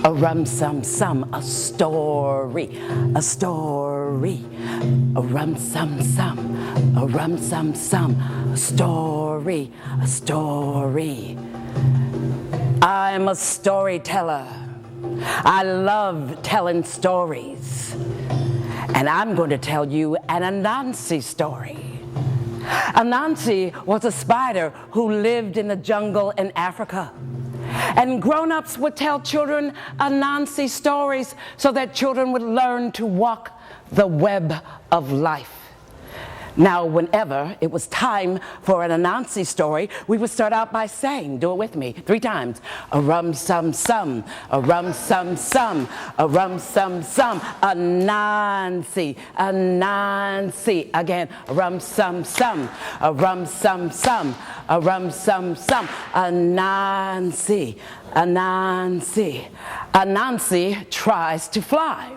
A rum-sum-sum, a story, a story. A rum-sum-sum, a rum-sum-sum, a story, a story. I'm a storyteller. I love telling stories. And I'm going to tell you an Anasi story. Anasi was a spider who lived in the jungle in Africa. And grown-ups would tell children Anasi stories so that children would learn to walk the web of life. Now, whenever it was time for an Anasi story, we would start out by saying, do it with me, 3 times, a rum-sum-sum, a rum-sum-sum, a rum-sum-sum, Anasi, Anasi. Again, a rum-sum-sum, a rum-sum-sum, a rum-sum-sum, Anasi, Anasi. Anasi tries to fly.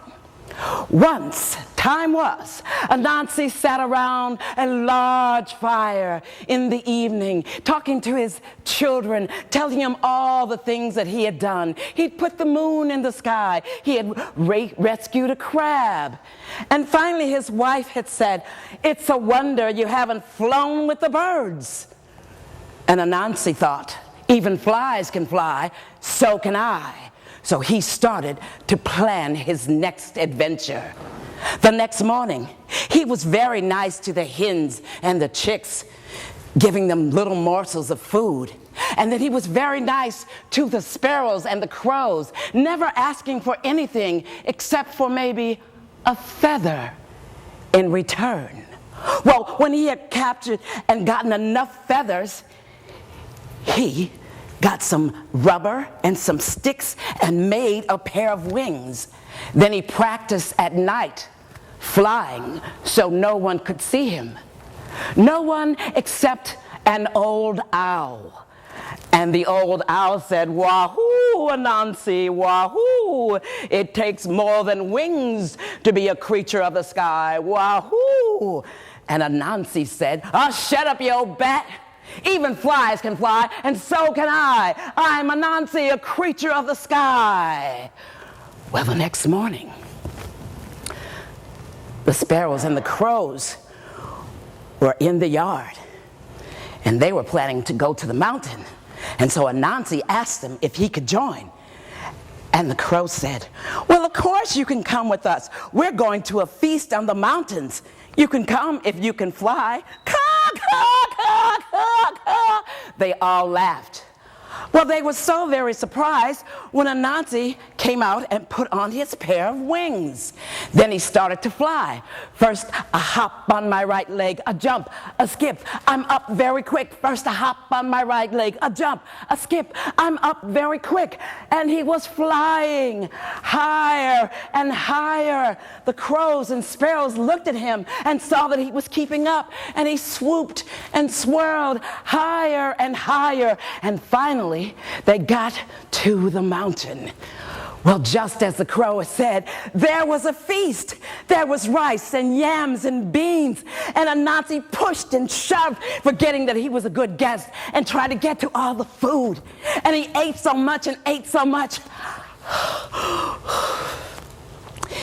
Once, time was, Anasi sat around a large fire in the evening, talking to his children, telling them all the things that he had done. He'd put the moon in the sky. He had rescued a crab. And finally his wife had said, "It's a wonder you haven't flown with the birds." And Anasi thought, even flies can fly, so can I. So he started to plan his next adventure. The next morning, he was very nice to the hens and the chicks, giving them little morsels of food. And then he was very nice to the sparrows and the crows, never asking for anything except for maybe a feather in return. Well, when he had captured and gotten enough feathers, he got some rubber and some sticks and made a pair of wings. Then he practiced at night flying so no one could see him. No one except an old owl. And the old owl said, "Wahoo, Anasi, wahoo. It takes more than wings to be a creature of the sky, wahoo." And Anasi said, "Oh, shut up, you old bat. Even flies can fly, and so can I. I'm Anasi, a creature of the sky." Well, the next morning, the sparrows and the crows were in the yard, and they were planning to go to the mountain. And so Anasi asked them if he could join. And the crow said, "Well, of course you can come with us. We're going to a feast on the mountains. You can come if you can fly." Caw, caw, caw, caw, caw. They all laughed. Well, they were so very surprised when Anasi came out and put on his pair of wings. Then he started to fly. First, a hop on my right leg, a jump, a skip. I'm up very quick. First, a hop on my right leg, a jump, a skip. I'm up very quick. And he was flying higher and higher. The crows and sparrows looked at him and saw that he was keeping up. And he swooped and swirled higher and higher. And finally, they got to the mountain. Well, just as the crow said, there was a feast. There was rice and yams and beans. And Anasi pushed and shoved, forgetting that he was a good guest, and tried to get to all the food. And he ate so much and ate so much